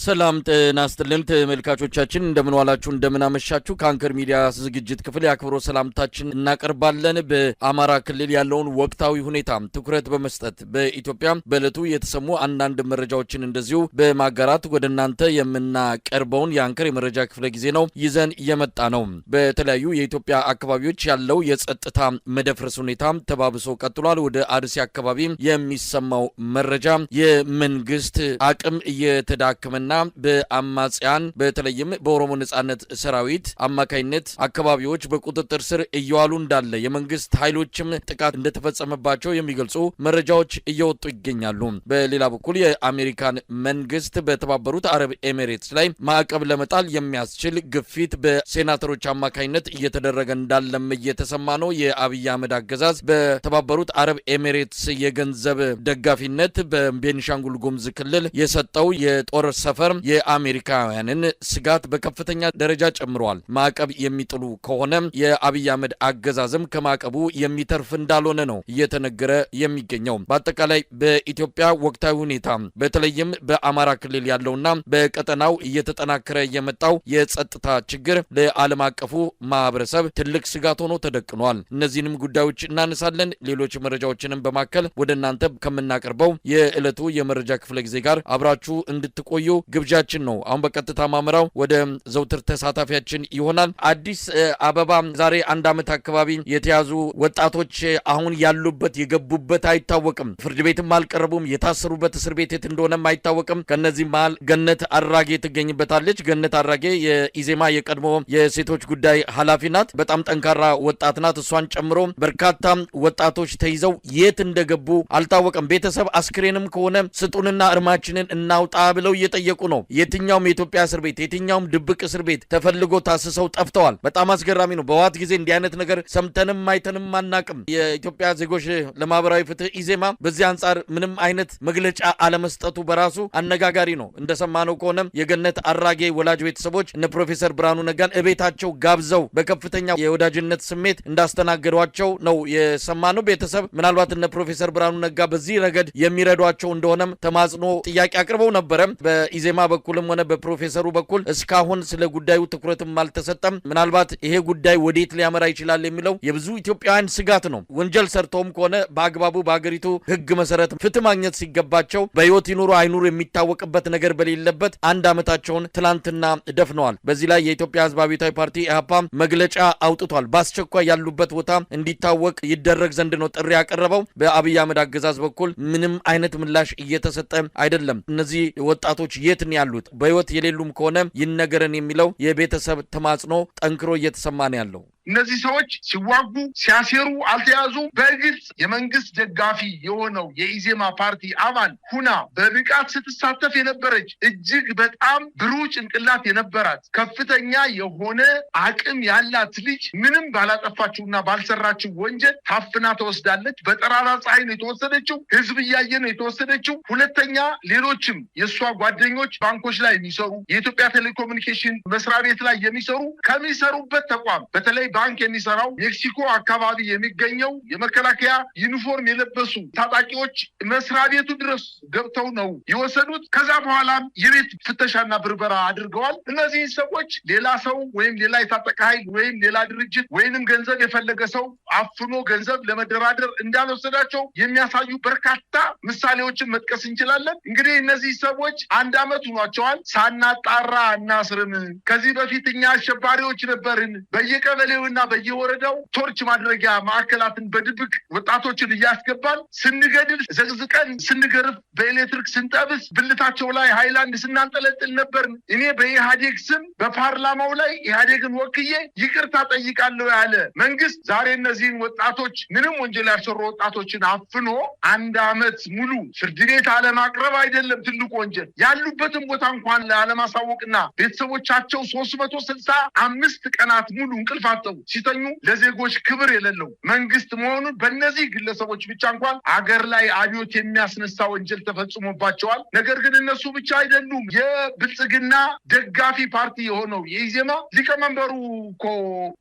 ሰላም ጤና ይስጥልን ተመልካቾቻችን እንደምን ዋላችሁ እንደምን አመሻችሁ ካንከር ሚዲያ ዝግጅት ክፍል ያክብሮ ሰላምታችን እናቀርባለን በአማራ ክልል ያለውን ወቅታዊ ሁኔታ ትኩረት በመስጠት በኢትዮጵያ በእለቱ የተሰሙ አንዳንድ መረጃዎችን እንደዚሁ በማጋራት ወደናንተ የምናቀርበውን የአንከር የመረጃ ክፍለ ጊዜ ነው ይዘን የመጣ ነው በተለያዩ የኢትዮጵያ አካባቢዎች ያለው የጸጥታ መደፍረስ ሁኔታ ተባብሶ ቀጥሏል ወደ አርሲ አካባቢ የሚሰማው መረጃ የመንግስት አቅም እየተዳከመና በአማጽያን በተለይም በኦሮሞ ነጻነት ሰራዊት አማካይነት አካባቢዎች በቁጥጥር ስር እየዋሉ እንዳለ የመንግስት ኃይሎችም ጥቃት እንደተፈጸመባቸው የሚገልጹ መረጃዎች እየወጡ ይገኛሉ በሌላ በኩል የአሜሪካን መንግስት በተባበሩት አረብ ኤሚሬትስ ላይ ማዕቀብ ለመጣል የሚያስችል ግፊት በሴናተሮች አማካይነት እየተደረገ እንዳለም እየተሰማ ነው የአብይ አህመድ አገዛዝ በተባበሩት አረብ ኤሚሬትስ የገንዘብ ደጋፊነት በቤኒሻንጉል ጉሙዝ ክልል የሰጠው የጦር ሰፈር የአሜሪካውያንን ስጋት በከፍተኛ ደረጃ ጨምሯል ማዕቀብ የሚጥሉ ከሆነ የአብይ አህመድ አገዛዝም ከማዕቀቡ የሚተርፍ እንዳልሆነ ነው እየተነገረ የሚገኘው በአጠቃላይ በኢትዮጵያ ወቅታዊ ሁኔታ በተለይም በአማራ ክልል ያለውና በቀጠናው እየተጠናከረ የመጣው የጸጥታ ችግር ለዓለም አቀፉ ማህበረሰብ ትልቅ ስጋት ሆኖ ተደቅኗል እነዚህንም ጉዳዮች እናነሳለን ሌሎች መረጃዎችንም በማከል ወደናንተ ከመናቀርበው የዕለቱ የመረጃ ክፍለ ጊዜ ጋር አብራችሁ እንድትቆዩ ግብዣችን ነው አሁን በቀጥታ ማመራው ወደ ዘውትር ተሳታፊያችን ይሆናል አዲስ አበባ ዛሬ አንድ አመት አካባቢ የተያዙ ወጣቶች አሁን ያሉበት የገቡበት አይታወቅም ፍርድ ቤትም አልቀረቡም የታሰሩበት እስር ቤት የት እንደሆነም አይታወቅም ከነዚህ መሃል ገነት አራጌ ትገኝበታለች ገነት አራጌ የኢዜማ የቀድሞ የሴቶች ጉዳይ ኃላፊ ናት በጣም ጠንካራ ወጣት ናት እሷን ጨምሮ በርካታ ወጣቶች ተይዘው የት እንደገቡ አልታወቀም ቤተሰብ አስክሬንም ከሆነ ስጡንና እርማችንን እናውጣ ብለው እየጠየቁ ነው የትኛውም የኢትዮጵያ እስር ቤት የትኛውም ድብቅ እስር ቤት ተፈልጎ ታስሰው ጠፍተዋል በጣም አስገራሚ ነው በዋት ጊዜ እንዲህ አይነት ነገር ሰምተንም አይተንም አናቅም የኢትዮጵያ ዜጎች ለማህበራዊ ፍትህ ኢዜማ በዚህ አንጻር ምንም አይነት መግለጫ አለመስጠቱ በራሱ አነጋጋሪ ነው እንደሰማነው ከሆነ የገነት አራጌ ወላጅ ቤተሰቦች እነ ፕሮፌሰር ብርሃኑ ነጋን እቤታቸው ጋብዘው በከፍተኛ የወዳጅነት ስሜት እንዳስተናገዷቸው ነው የሰማነው ቤተሰብ ምናልባት እነ ፕሮፌሰር ብርሃኑ ነጋ በዚህ ረገድ የሚረዷቸው እንደሆነም ተማጽኖ ጥያቄ አቅርበው ነበር በኢዜማ በኩልም ሆነ በፕሮፌሰሩ በኩል እስካሁን ስለ ጉዳዩ ትኩረትም አልተሰጠም ምናልባት ይሄ ጉዳይ ወዴት ሊያመራ ይችላል የሚለው የብዙ ኢትዮጵያውያን ስጋት ነው ወንጀል ሰርተውም ከሆነ በአግባቡ በአገሪቱ ህግ መሰረት ፍትህ ማግኘት ሲገባቸው በህይወት ይኑሩ አይኑሩ የሚታወቅበት ነገር በሌለበት አንድ አመታቸውን ትላንትና ደፍነዋል በዚህ ላይ የኢትዮጵያ ህዝብ አብዮታዊ ፓርቲ ኢህአፓ መግለጫ አውጥቷል በአስቸኳይ ያሉበት ቦታ እንዲታወቅ ይደረግ ዘንድ ነው ጥሪ ያቀረበው በአብይ አህመድ አገዛዝ በኩል ምንም አይነት ምላሽ እየተሰጠ አይደለም እነዚህ ወጣቶች የት ነው ያሉት በህይወት የሌሉም ከሆነ ይነገረን የሚለው የቤተሰብ ተማጽኖ ጠንክሮ እየተሰማ ነው ያለው እነዚህ ሰዎች ሲዋጉ ሲያሴሩ አልተያዙ በግልጽ የመንግስት ደጋፊ የሆነው የኢዜማ ፓርቲ አባል ሁና በብቃት ስትሳተፍ የነበረች እጅግ በጣም ብሩህ ጭንቅላት የነበራት ከፍተኛ የሆነ አቅም ያላት ልጅ ምንም ባላጠፋችውና ባልሰራችው ወንጀል ታፍና ተወስዳለች በጠራራ ፀሐይ ነው የተወሰደችው ህዝብ እያየ ነው የተወሰደችው ሁለተኛ ሌሎችም የሷ ጓደኞች ባንኮች ላይ የሚሰሩ የኢትዮጵያ ቴሌኮሙኒኬሽን መስሪያ ቤት ላይ የሚሰሩ ከሚሰሩበት ተቋም በተለይ ባንክ የሚሰራው ሜክሲኮ አካባቢ የሚገኘው የመከላከያ ዩኒፎርም የለበሱ ታጣቂዎች መስሪያ ቤቱ ድረስ ገብተው ነው የወሰዱት ከዛ በኋላም የቤት ፍተሻና ብርበራ አድርገዋል እነዚህ ሰዎች ሌላ ሰው ወይም ሌላ የታጠቀ ኃይል ወይም ሌላ ድርጅት ወይንም ገንዘብ የፈለገ ሰው አፍኖ ገንዘብ ለመደራደር እንዳልወሰዳቸው የሚያሳዩ በርካታ ምሳሌዎችን መጥቀስ እንችላለን እንግዲህ እነዚህ ሰዎች አንድ አመት ሆኗቸዋል ሳናጣራ እናስርም ከዚህ በፊት እኛ አሸባሪዎች ነበርን በየቀበሌውና በየወረዳው ቶርች ማድረጊያ ማዕከላትን በድብቅ ወጣቶችን እያስገባን ስንገድል ዘቅዝቀን ስንገርፍ በኤሌክትሪክ ስንጠብስ ብልታቸው ላይ ሃይላንድ ስናንጠለጥል ነበር እኔ በኢህአዴግ ስም በፓርላማው ላይ ኢህአዴግን ወክዬ ይቅርታ ጠይቃለሁ ያለ መንግስት ዛሬ እነዚህን ወጣቶች ምንም ወንጀል ያልሰሩ ወጣቶችን አፍኖ አንድ አመት ሙሉ ፍርድ ቤት አለማቅረብ አይደለም ትልቁ ወንጀል ያሉበትን ቦታ እንኳን ለማሳወቅና ቤተሰቦቻቸው 365 ቀናት ሙሉ እንቅልፍ እያሰቡ ሲተኙ ለዜጎች ክብር የሌለው መንግስት መሆኑን በእነዚህ ግለሰቦች ብቻ እንኳን አገር ላይ አብዮት የሚያስነሳ ወንጀል ተፈጽሞባቸዋል። ነገር ግን እነሱ ብቻ አይደሉም። የብልጽግና ደጋፊ ፓርቲ የሆነው የኢዜማ ሊቀመንበሩ እኮ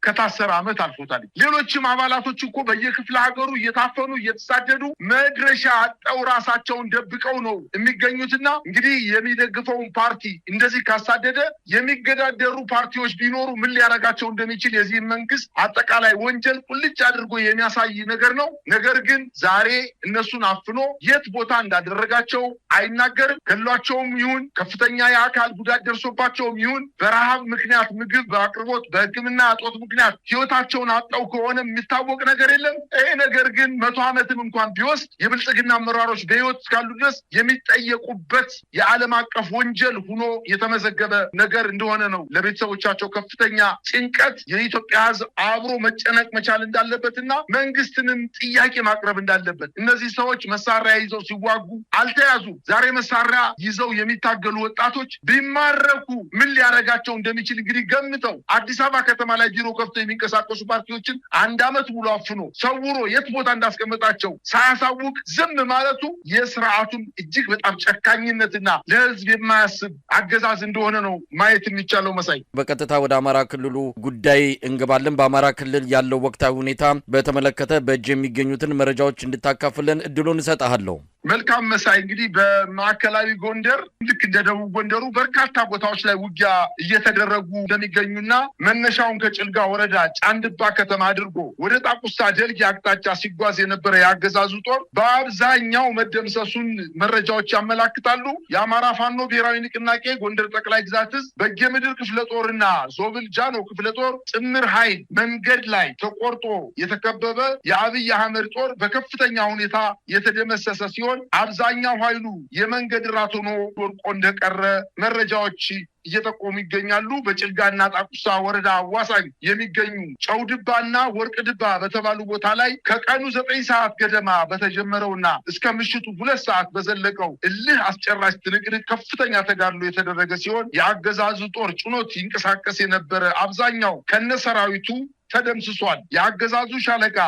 ከታሰረ ዓመት አልፎታል። ሌሎችም አባላቶች እኮ በየክፍለ ሀገሩ እየታፈኑ እየተሳደዱ መድረሻ አጠው ራሳቸውን ደብቀው ነው የሚገኙትና እንግዲህ የሚደግፈውን ፓርቲ እንደዚህ ካሳደደ የሚገዳደሩ ፓርቲዎች ቢኖሩ ምን ሊያደርጋቸው እንደሚችል የዚህ መንግስት አጠቃላይ ወንጀል ቁልጭ አድርጎ የሚያሳይ ነገር ነው። ነገር ግን ዛሬ እነሱን አፍኖ የት ቦታ እንዳደረጋቸው አይናገርም። ገሏቸውም ይሁን ከፍተኛ የአካል ጉዳት ደርሶባቸውም ይሁን በረሃብ ምክንያት ምግብ በአቅርቦት በሕክምና እጦት ምክንያት ህይወታቸውን አጣው ከሆነ የሚታወቅ ነገር የለም። ይሄ ነገር ግን 100 ዓመትም እንኳን ቢወስድ የብልጽግና አመራሮች በህይወት እስካሉ ድረስ የሚጠየቁበት የዓለም አቀፍ ወንጀል ሆኖ የተመዘገበ ነገር እንደሆነ ነው። ለቤተሰቦቻቸው ከፍተኛ ጭንቀት የኢትዮጵያ ህዝብ አብሮ መጨነቅ መቻል እንዳለበትና መንግስትንም ጥያቄ ማቅረብ እንዳለበት። እነዚህ ሰዎች መሳሪያ ይዘው ሲዋጉ አልተያዙ። ዛሬ መሳሪያ ይዘው የሚታገሉ ወጣቶች ቢማረኩ ምን ሊያረጋቸው እንደሚችል እንግዲህ ገምተው አዲስ አበባ ከተማ ላይ ቢሮ ከፍተው የሚንቀሳቀሱ ፓርቲዎችን 1 ዓመት ሙሉ አፍኖ ሰውሮ የት ቦታ እንዳስቀመጣቸው ሳያሳውቅ ዝም ማለቱ የስርዓቱን እጅግ በጣም ጨካኝነትና ለህዝብ የማያስብ አገዛዝ እንደሆነ ነው ማየት የሚቻለው። መሳይ በቀጥታ ወደ አማራ ክልሉ ጉዳይ እንገባለን። በአማራ ክልል ያለው ወቅታዊ ሁኔታ በተመለከተ በእጅ የሚገኙትን መረጃዎች እንድታካፍለን እድሉን እሰጥሃለሁ። መልካም መሳይ፣ እንግዲህ በማዕከላዊ ጎንደር ልክ እንደ ደቡብ ጎንደሩ በርካታ ቦታዎች ላይ ውጊያ እየተደረጉ እንደሚገኙና መነሻውን ከጭልጋ ወረዳ ጫንድባ ከተማ አድርጎ ወደ ጣቁሳ ደልጊ አቅጣጫ ሲጓዝ የነበረ የአገዛዙ ጦር በአብዛኛው መደምሰሱን መረጃዎች ያመላክታሉ። የአማራ ፋኖ ብሔራዊ ንቅናቄ ጎንደር ጠቅላይ ግዛት ዕዝ በጌምድር ክፍለ ጦርና ዞብል ጃኖ ክፍለ ጦር ጥምር ኃይል መንገድ ላይ ተቆርጦ የተከበበ የአብይ አህመድ ጦር በከፍተኛ ሁኔታ የተደመሰሰ ሲሆን አብዛኛው ኃይሉ የመንገድ ራት ሆኖ ወርቆ እንደቀረ መረጃዎች እየጠቆሙ ይገኛሉ። በጭልጋና ጣቁሳ ወረዳ አዋሳኝ የሚገኙ ጨውድባና ወርቅ ድባ በተባሉ ቦታ ላይ ከቀኑ 9 ሰዓት ገደማ በተጀመረውና እስከ ምሽቱ 2 ሰዓት በዘለቀው እልህ አስጨራሽ ትንቅንቅ ከፍተኛ ተጋድሎ የተደረገ ሲሆን የአገዛዙ ጦር ጭኖት ይንቀሳቀስ የነበረ አብዛኛው ከነሰራዊቱ ተደምስሷል። የአገዛዙ ሻለቃ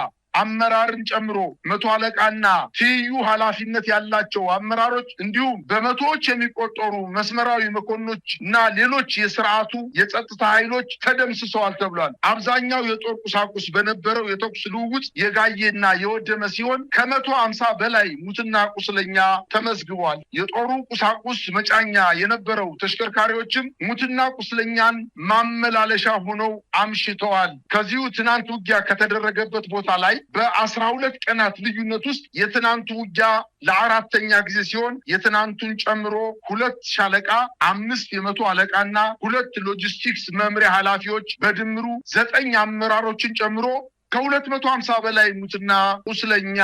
አመራርን ጨምሮ 100 አለቃና ትይዩ ኃላፊነት ያላቸው አመራሮች እንዲሁም በመቶዎች የሚቆጠሩ መስመራዊ መኮንኖች እና ሌሎች የስርዓቱ የጸጥታ ኃይሎች ተደምስሰዋል ተብሏል። አብዛኛው የጦር ቁሳቁስ በነበረው የተኩስ ልውውጥ የጋየና የወደመ ሲሆን ከ150 በላይ ሙትና ቁስለኛ ተመዝግቧል። የጦሩ ቁሳቁስ መጫኛ የነበረው ተሽከርካሪዎችም ሙትና ቁስለኛን ማመላለሻ ሆነው አምሽተዋል። ከዚሁ ትናንት ውጊያ ከተደረገበት ቦታ ላይ በ12 ቀናት ልዩነት ውስጥ የትናንቱ ውጊያ ለ4ኛ ጊዜ ሲሆን የትናንቱን ጨምሮ 2 ሻለቃ 5 የ100 አለቃና 2 ሎጂስቲክስ መምሪያ ኃላፊዎች በድምሩ 9 አመራሮችን ጨምሮ ከ250 በላይ ሙትና ቁስለኛ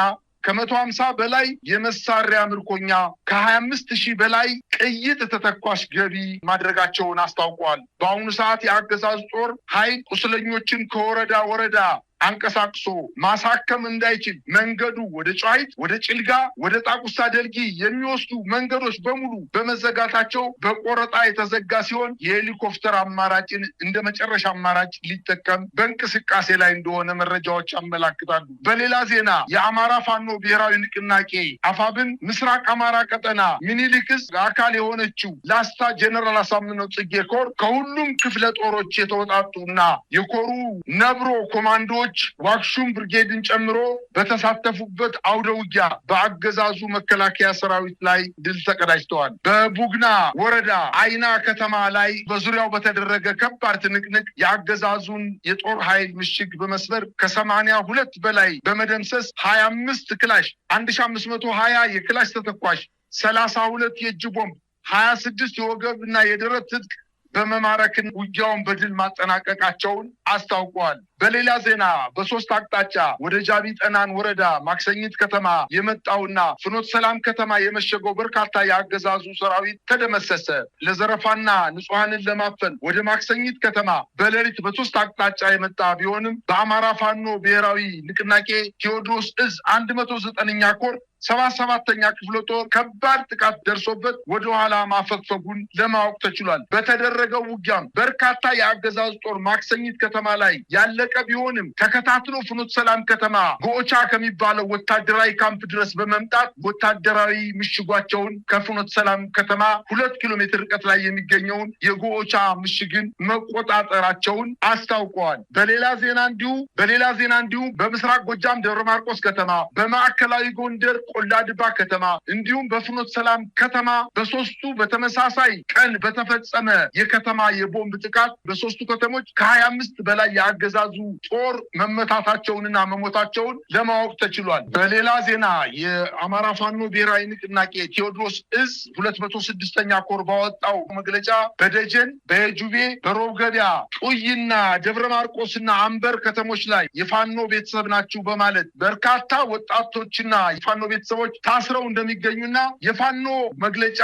ከ150 በላይ የመሳሪያ ምርኮኛ ከ25,000 በላይ ቅይጥ ተተኳሽ ገቢ ማድረጋቸውን አስታውቀዋል። በአሁኑ ሰዓት የአገዛዙ ጦር ኃይል ቁስለኞችን ከወረዳ ወረዳ አንቀሳቅሶ ማሳከም እንዳይችል መንገዱ ወደ ጨዋሂት፣ ወደ ጭልጋ፣ ወደ ጣቁሳ ደልጊ የሚወስዱ መንገዶች በሙሉ በመዘጋታቸው በቆረጣ የተዘጋ ሲሆን የሄሊኮፕተር አማራጭን እንደ መጨረሻ አማራጭ ሊጠቀም በእንቅስቃሴ ላይ እንደሆነ መረጃዎች ያመላክታሉ። በሌላ ዜና የአማራ ፋኖ ብሔራዊ ንቅናቄ አፋብን ምስራቅ አማራ ቀጠና ሚኒሊክ ዕዝ አካል የሆነችው ላስታ ጀነራል አሳምነው ጽጌ ኮር ከሁሉም ክፍለ ጦሮች የተወጣጡና የኮሩ ነብሮ ኮማንዶ ዋክሹም ብርጌድን ጨምሮ በተሳተፉበት አውደ ውጊያ በአገዛዙ መከላከያ ሰራዊት ላይ ድል ተቀዳጅተዋል። በቡግና ወረዳ አይና ከተማ ላይ በዙሪያው በተደረገ ከባድ ትንቅንቅ የአገዛዙን የጦር ኃይል ምሽግ በመስበር ከ82 በላይ በመደምሰስ 25 ክላሽ 1520 የክላሽ ተተኳሽ 32 የእጅ ቦምብ 26 የወገብ እና የደረት ትጥቅ በመማረክን ውጊያውን በድል ማጠናቀቃቸውን አስታውቀዋል። በሌላ ዜና በ3 አቅጣጫ ወደ ጃቢ ጠናን ወረዳ ማክሰኝት ከተማ የመጣውና ፍኖት ሰላም ከተማ የመሸገው በርካታ የአገዛዙ ሰራዊት ተደመሰሰ። ለዘረፋና ንጹሃንን ለማፈን ወደ ማክሰኝት ከተማ በሌሊት በ3 አቅጣጫ የመጣ ቢሆንም በአማራ ፋኖ ብሔራዊ ንቅናቄ ቴዎድሮስ ዕዝ 109ኛ ኮር 77ኛ ክፍለ ጦር ከባድ ጥቃት ደርሶበት ወደ ኋላ ማፈግፈጉን ለማወቅ ተችሏል። በተደረገው ውጊያም በርካታ የአገዛዙ ጦር ማክሰኝት ከተማ ላይ ያለቀ ቢሆንም ተከታትሎ ፍኖተ ሰላም ከተማ ጎቻ ከሚባለው ወታደራዊ ካምፕ ድረስ በመምጣት ወታደራዊ ምሽጓቸውን ከፍኖተ ሰላም ከተማ 2 ኪሎ ሜትር ርቀት ላይ የሚገኘውን የጎቻ ምሽግን መቆጣጠራቸውን አስታውቀዋል። በሌላ ዜና እንዲሁ በምስራቅ ጎጃም ደብረ ማርቆስ ከተማ፣ በማዕከላዊ ጎንደር ቆላድባ ከተማ እንዲሁም በፍኖተ ሰላም ከተማ በሶስቱ በተመሳሳይ ቀን በተፈጸመ የከተማ የቦምብ ጥቃት በሶስቱ ከተሞች ከ25 በላይ የአገዛዙ ጦር መመታታቸውንና መሞታቸውን ለማወቅ ተችሏል። በሌላ ዜና የአማራ ፋኖ ብሔራዊ ንቅናቄ ቴዎድሮስ እዝ 206ኛ ኮር ባወጣው መግለጫ በደጀን፣ በጁቤ፣ በሮብ ገበያ፣ ጡይና ደብረ ማርቆስና አንበር ከተሞች ላይ የፋኖ ቤተሰብ ናችሁ በማለት በርካታ ወጣቶችና የፋኖ ቤተሰቦች ታስረው እንደሚገኙና የፋኖ መግለጫ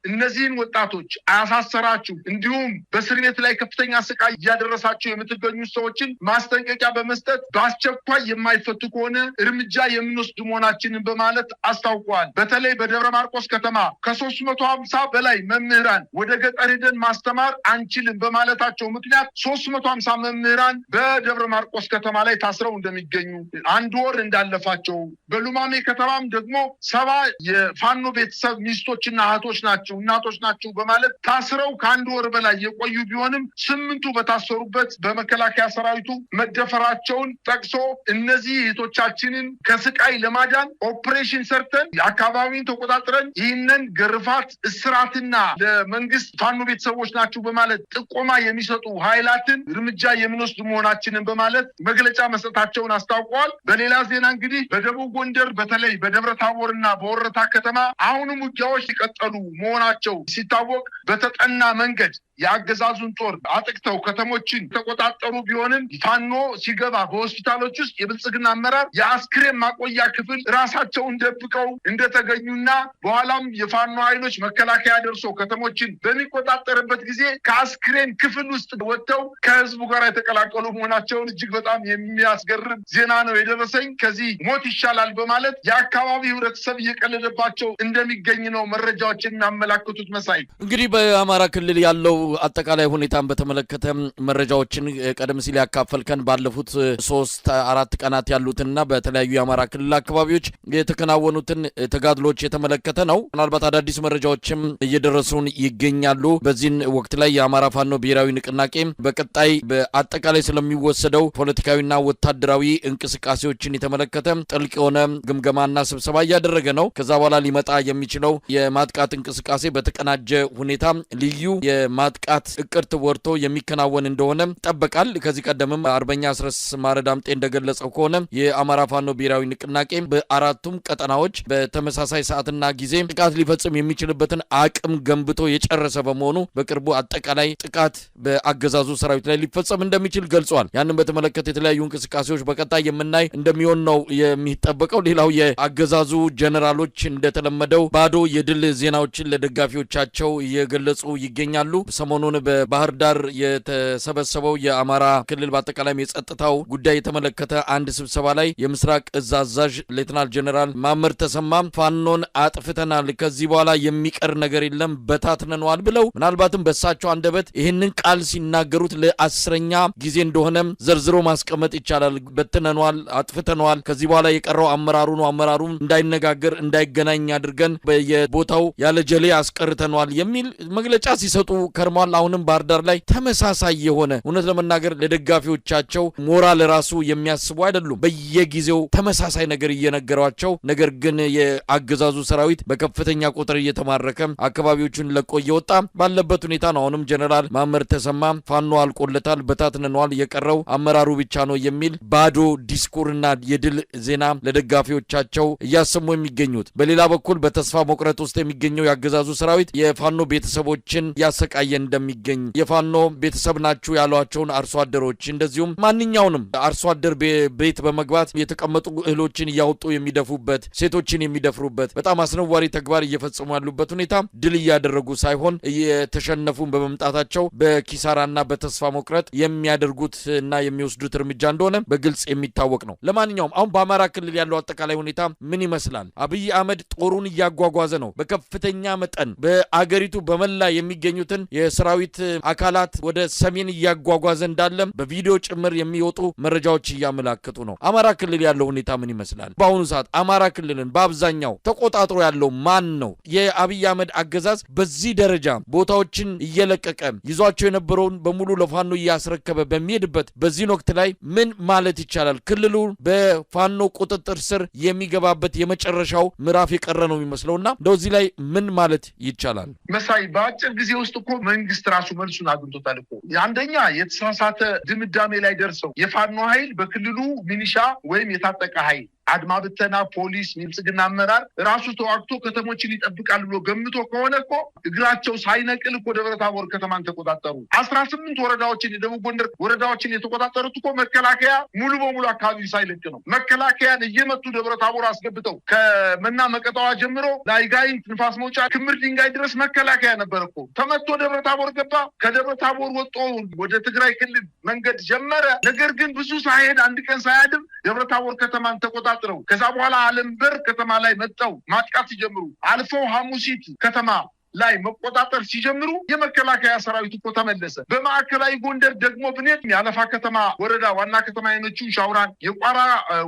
እነዚህን ወጣቶች አያሳሰራችሁ እንዲሁም በእስር ቤት ላይ ከፍተኛ ስቃይ እያደረሳችሁ የምትገኙ ሰዎችን ማስጠንቀቂያ በመስጠት በአስቸኳይ የማይፈቱ ከሆነ እርምጃ የምንወስድ መሆናችንን በማለት አስታውቀዋል። በተለይ በደብረ ማርቆስ ከተማ ከ350 በላይ መምህራን ወደ ገጠር ሄደን ማስተማር አንችልም በማለታቸው ምክንያት 350 መምህራን በደብረ ማርቆስ ከተማ ላይ ታስረው እንደሚገኙ፣ 1 ወር እንዳለፋቸው፣ በሉማሜ ከተማም ደግሞ 70 የፋኖ ቤተሰብ ሚስቶችና እህቶች ናቸው እናቶች ናቸው በማለት ታስረው ከ1 ወር በላይ የቆዩ ቢሆንም 8ቱ በታሰሩበት በመከላከያ ሰራዊቱ መደፈራቸውን ጠቅሶ እነዚህ እህቶቻችንን ከስቃይ ለማዳን ኦፕሬሽን ሰርተን አካባቢውን ተቆጣጥረን ይህንን ግርፋት፣ እስራትና ለመንግስት ፋኖ ቤተሰቦች ናቸው በማለት ጥቆማ የሚሰጡ ኃይላትን እርምጃ የምንወስድ መሆናችንን በማለት መግለጫ መስጠታቸውን አስታውቀዋል። በሌላ ዜና እንግዲህ በደቡብ ጎንደር በተለይ በደብረ ታቦርና በወረታ ከተማ አሁንም ውጊያዎች ሲቀጠሉ ናቸው ሲታወቅ በተጠና መንገድ የአገዛዙን ጦር አጥቅተው ከተሞችን ተቆጣጠሩ ቢሆንም ፋኖ ሲገባ በሆስፒታሎች ውስጥ የብልጽግና አመራር የአስክሬን ማቆያ ክፍል ራሳቸውን ደብቀው እንደተገኙና በኋላም የፋኖ ኃይሎች መከላከያ ደርሶ ከተሞችን በሚቆጣጠርበት ጊዜ ከአስክሬን ክፍል ውስጥ ወጥተው ከህዝቡ ጋር የተቀላቀሉ መሆናቸውን እጅግ በጣም የሚያስገርም ዜና ነው የደረሰኝ። ከዚህ ሞት ይሻላል በማለት የአካባቢ ህብረተሰብ እየቀለደባቸው እንደሚገኝ ነው መረጃዎችን የሚያመላክቱት። መሳይ እንግዲህ በአማራ ክልል ያለው አጠቃላይ ሁኔታን በተመለከተ መረጃዎችን ቀደም ሲል ያካፈልከን ባለፉት 3-4 ቀናት ያሉትና በተለያዩ የአማራ ክልል አካባቢዎች የተከናወኑትን ተጋድሎች የተመለከተ ነው። ምናልባት አዳዲስ መረጃዎችም እየደረሱን ይገኛሉ። በዚህን ወቅት ላይ የአማራ ፋኖ ብሔራዊ ንቅናቄ በቀጣይ በአጠቃላይ ስለሚወሰደው ፖለቲካዊና ወታደራዊ እንቅስቃሴዎችን የተመለከተ ጥልቅ የሆነ ግምገማና ስብሰባ እያደረገ ነው። ከዛ በኋላ ሊመጣ የሚችለው የማጥቃት እንቅስቃሴ በተቀናጀ ሁኔታ ልዩ የማጥቃት እቅድ ተወርቶ የሚከናወን እንደሆነ ይጠበቃል። ከዚህ ቀደምም አርበኛ አስረስ ማረዳምጤ እንደገለጸው ከሆነ የአማራ ፋኖ ብሔራዊ ንቅናቄ በአራቱም ቀጠናዎች በተመሳሳይ ሰዓትና ጊዜ ጥቃት ሊፈጽም የሚችልበትን አቅም ገንብቶ የጨረሰ በመሆኑ በቅርቡ አጠቃላይ ጥቃት በአገዛዙ ሰራዊት ላይ ሊፈጸም እንደሚችል ገልጿል። ያንን በተመለከተ የተለያዩ እንቅስቃሴዎች በቀጣይ የምናይ እንደሚሆን ነው የሚጠበቀው። ሌላው የአገዛዙ ጀነራሎች እንደተለመደው ባዶ የድል ዜናዎችን ለደጋፊዎቻቸው እየገለጹ ይገኛሉ። ሰሞኑን በባህር ዳር የተሰበሰበው የአማራ ክልል በአጠቃላይ የጸጥታው ጉዳይ የተመለከተ አንድ ስብሰባ ላይ የምስራቅ እዝ አዛዥ ሌተናል ጀነራል ማመር ተሰማ ፋኖን አጥፍተናል፣ ከዚህ በኋላ የሚቀር ነገር የለም፣ በታትነነዋል ብለው ምናልባትም በሳቸው አንደበት ይህንን ቃል ሲናገሩት ለ10ኛ ጊዜ እንደሆነ ዘርዝሮ ማስቀመጥ ይቻላል። በትነነዋል፣ አጥፍተነዋል፣ ከዚህ በኋላ የቀረው አመራሩ ነው፣ አመራሩ እንዳይነጋገር እንዳይገናኝ አድርገን በየቦታው ያለ ጀሌ አስቀርተነዋል የሚል መግለጫ ሲሰጡ ከርሟል። አሁንም ባህር ዳር ላይ ተመሳሳይ የሆነ እውነት ለመናገር ለደጋፊዎቻቸው ሞራል ራሱ የሚያስቡ አይደሉም። በየጊዜው ተመሳሳይ ነገር እየነገሯቸው፣ ነገር ግን የአገዛዙ ሰራዊት በከፍተኛ ቁጥር እየተማረከ አካባቢዎቹን ለቆ እየወጣ ባለበት ሁኔታ ነው። አሁንም ጀነራል ማመር ተሰማ ፋኖ አልቆለታል፣ በታትነነዋል፣ የቀረው አመራሩ ብቻ ነው የሚል ባዶ ዲስኩርና የድል ዜና ለደጋፊዎቻቸው እያሰሙ የሚገኙት። በሌላ በኩል በተስፋ መቁረጥ ውስጥ የሚገኘው የአገዛዙ ያገዛዙ ሰራዊት የፋኖ ቤተሰቦችን ያሰቃየ እንደሚገኝ የፋኖ ቤተሰብ ናችሁ ያሏቸውን አርሶ አደሮች እንደዚሁም ማንኛውንም አርሶ አደር ቤት በመግባት የተቀመጡ እህሎችን ያወጡ የሚደፉበት ሴቶችን የሚደፍሩበት በጣም አስነዋሪ ተግባር እየፈጸሙ ያሉበት ሁኔታ ድል ያደረጉ ሳይሆን የተሸነፉን በመምጣታቸው በኪሳራና በተስፋ መቁረጥ የሚያደርጉትና የሚወስዱት እርምጃ እንደሆነ በግልጽ የሚታወቅ ነው። ለማንኛውም አሁን በአማራ ክልል ያለው አጠቃላይ ሁኔታ ምን ይመስላል? አብይ አህመድ ጦሩን እያጓጓዘ ነው። በከፍተኛ መጠን በአገሪቱ በመላ የሚገኙትን የሰራዊት አካላት ወደ ሰሜን እያጓጓዘ እንዳለ በቪዲዮ ጭምር የሚወጡ መረጃዎች እያመላከቱ ነው። አማራ ክልል ያለው ሁኔታ ምን ይመስላል? በአሁኑ ሰዓት አማራ ክልልን በአብዛኛው ተቆጣጥሮ ያለው ማን ነው? የአብይ አህመድ አገዛዝ በዚህ ደረጃ ቦታዎችን እየለቀቀ ይዟቸው የነበረውን በሙሉ ለፋኖ እያስረከበ በሚሄድበት በዚህ ወቅት ላይ ምን ማለት ይቻላል? ክልሉ በፋኖ ቁጥጥር ስር የሚገባበት የመጨረሻው ምዕራፍ የቀረ ነው የሚመስለውና እንደዚህ ላይ ምን ማለት ይቻላል? መሳይ በአጭር ጊዜ ውስጥ እኮ መንግስት ራሱ መልሱን አግኝቶታል እኮ። አንደኛ የተሳሳተ ድምዳሜ ላይ ደርሰው የፋኖ ኃይል በክልሉ ሚኒሻ ወይም የታጠቀ ኃይል አድማ ብተና ፖሊስ ሚልጽግና አመራር ራሱ ተዋግቶ ከተሞችን ይጠብቃል ብሎ ገምቶ ከሆነ እኮ እግራቸው ሳይነቅል እኮ ደብረታቦር ከተማን ተቆጣጠሩ። 18 ወረዳዎችን የደቡብ ጎንደር ወረዳዎችን የተቆጣጠሩት እኮ መከላከያ ሙሉ በሙሉ አካባቢ ሳይለቅ ነው። መከላከያን እየመቱ ደብረታቦር አስገብተው ከመና መቀጣዋ ጀምሮ ላይጋይንት ንፋስ መውጫ ክምር ድንጋይ ድረስ መከላከያ ነበር እኮ። ተመቶ ደብረታቦር ገባ። ከደብረታቦር ወጥቶ ወደ ትግራይ ክልል መንገድ ጀመረ። ነገር ግን ብዙ ሳይሄድ አንድ ቀን ሳያድር ደብረታቦር ከተማን ተቆጣጠሩ። ከዛ በኋላ አለምበር ከተማ ላይ መጣው ማጥቃት ሲጀምሩ አልፈው ሐሙሲት ከተማ ላይ መቆጣጠር ሲጀምሩ የመከላከያ ሰራዊት እኮ ተመለሰ። በማዕከላዊ ጎንደር ደግሞ ብኔት ያለፋ ከተማ ወረዳ ዋና ከተማ የሆነችው ሻውራን፣ የቋራ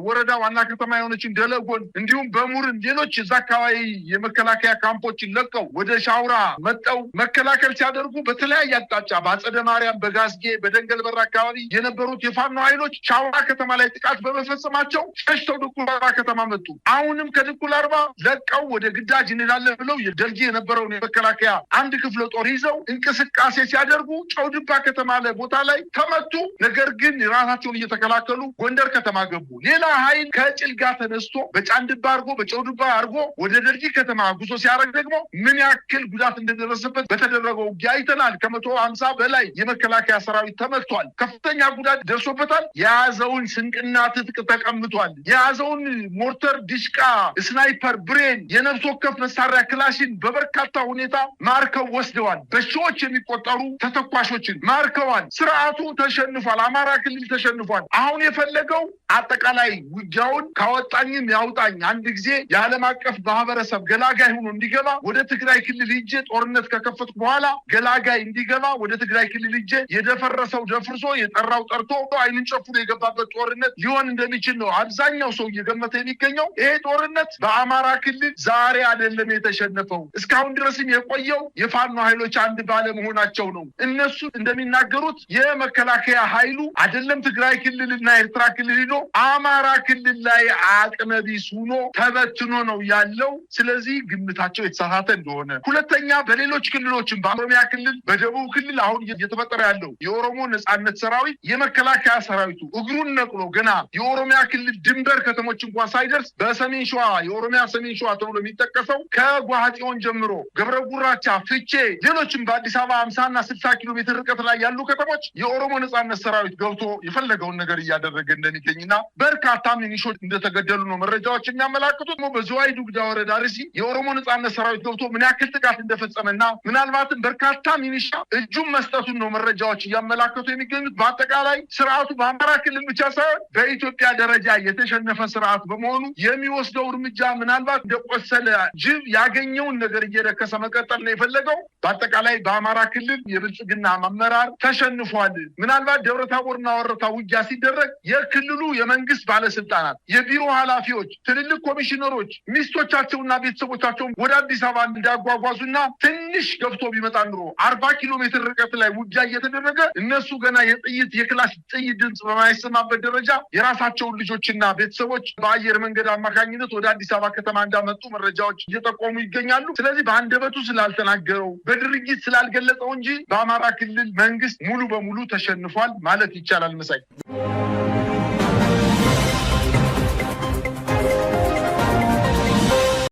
ወረዳ ዋና ከተማ የሆነችው ደለጎን እንዲሁም በሙርን ሌሎች እዛ አካባቢ የመከላከያ ካምፖችን ለቀው ወደ ሻውራ መጠው መከላከል ሲያደርጉ በተለያየ አቅጣጫ በአጸደ ማርያም፣ በጋዝጌ፣ በደንገል በር አካባቢ የነበሩት የፋኖ ኃይሎች ሻውራ ከተማ ላይ ጥቃት በመፈጸማቸው ሸሽተው ድኩል አርባ ከተማ መጡ። አሁንም ከድኩል አርባ ለቀው ወደ ግዳጅ እንላለን ብለው የደልጌ የነበረውን መከላከያ አንድ ክፍለ ጦር ይዘው እንቅስቃሴ ሲያደርጉ ጨውድባ ከተማ ላይ ቦታ ላይ ተመቱ። ነገር ግን ራሳቸውን እየተከላከሉ ጎንደር ከተማ ገቡ። ሌላ ኃይል ከጭልጋ ተነስቶ በጫንድባ አርጎ በጨውድባ አርጎ ወደ ደልጊ ከተማ ጉዞ ሲያደርግ ደግሞ ምን ያክል ጉዳት እንደደረሰበት በተደረገው ውጊያ አይተናል። ከ150 በላይ የመከላከያ ሰራዊት ተመቷል። ከፍተኛ ጉዳት ደርሶበታል። የያዘውን ስንቅና ትጥቅ ተቀምቷል። የያዘውን ሞርተር፣ ዲሽቃ፣ ስናይፐር፣ ብሬን፣ የነፍስ ወከፍ መሳሪያ ክላሽን በበርካታ ሁኔታ ማርከው ወስደዋል። በሺዎች የሚቆጠሩ ተተኳሾችን ማርከዋል። ስርዓቱ ተሸንፏል። አማራ ክልል ተሸንፏል። አሁን የፈለገው አጠቃላይ ውጊያውን ካወጣኝም ያውጣኝ፣ አንድ ጊዜ የዓለም አቀፍ ማህበረሰብ ገላጋይ ሆኖ እንዲገባ ወደ ትግራይ ክልል ሂጄ ጦርነት ከከፈትኩ በኋላ ገላጋይ እንዲገባ ወደ ትግራይ ክልል ሂጄ የደፈረሰው ደፍርሶ የጠራው ጠርቶ አይንን ጨፍኖ የገባበት ጦርነት ሊሆን እንደሚችል ነው አብዛኛው ሰው እየገመተ የሚገኘው። ይሄ ጦርነት በአማራ ክልል ዛሬ አይደለም የተሸነፈው። እስካሁን ድረስም የቆየው የፋኖ ኃይሎች አንድ ባለመሆናቸው ነው። እነሱ እንደሚናገሩት የመከላከያ ኃይሉ አይደለም ትግራይ ክልልና ኤርትራ ክልል ሄዶ አማራ ክልል ላይ አቅመቢስ ሆኖ ተበትኖ ነው ያለው። ስለዚህ ግምታቸው የተሳሳተ እንደሆነ፣ ሁለተኛ በሌሎች ክልሎችም በኦሮሚያ ክልል፣ በደቡብ ክልል አሁን እየተፈጠረ ያለው የኦሮሞ ነጻነት ሰራዊት የመከላከያ ሰራዊቱ እግሩን ነቅሎ ገና የኦሮሚያ ክልል ድንበር ከተሞች እንኳን ሳይደርስ በሰሜን ሸዋ የኦሮሚያ ሰሜን ሸዋ ተብሎ የሚጠቀሰው ከጓሃጤውን ጀምሮ ገብረ ጉራቻ፣ ፍቼ፣ ሌሎችም በአዲስ አበባ 50 እና 60 ኪሎ ሜትር ርቀት ላይ ያሉ ከተሞች የኦሮሞ ነጻነት ሰራዊት ገብቶ የፈለገውን ነገር እያደረገ እንደሚገኝና በርካታ ሚኒሾች እንደተገደሉ ነው መረጃዎች የሚያመላክቱት። በዝዋይ ዱግዳ ወረዳ ርሲ የኦሮሞ ነጻነት ሰራዊት ገብቶ ምን ያክል ጥቃት እንደፈጸመና ምናልባትም በርካታ ሚኒሻ እጁን መስጠቱን ነው መረጃዎች እያመላከቱ የሚገኙት። በአጠቃላይ ስርዓቱ በአማራ ክልል ብቻ ሳይሆን በኢትዮጵያ ደረጃ የተሸነፈ ስርዓት በመሆኑ የሚወስደው እርምጃ ምናልባት እንደቆሰለ ጅብ ያገኘውን ነገር እየረከሰ መቀጠል ነው የፈለገው። በአጠቃላይ በአማራ ክልል የብልጽግና አመራር ተሸንፏል። ምናልባት ደብረታቦርና ወረታ ውጊያ ሲደረግ የክልሉ የመንግስት ባለስልጣናት፣ የቢሮ ኃላፊዎች፣ ትልልቅ ኮሚሽነሮች ሚስቶቻቸውና ቤተሰቦቻቸውን ወደ አዲስ አበባ እንዳጓጓዙና ትንሽ ገብቶ ቢመጣ ኑሮ 40 ኪሎ ሜትር ርቀት ላይ ውጊያ እየተደረገ እነሱ ገና የጥይት የክላሽ ጥይት ድምፅ በማይሰማበት ደረጃ የራሳቸውን ልጆችና ቤተሰቦች በአየር መንገድ አማካኝነት ወደ አዲስ አበባ ከተማ እንዳመጡ መረጃዎች እየጠቆሙ ይገኛሉ። ስለዚህ በአንደበቱ ስላልተናገረው በድርጊት ስላልገለጸው እንጂ በአማራ ክልል መንግስት ሙሉ በሙሉ ተሸንፏል ማለት ይቻላል። መሳይ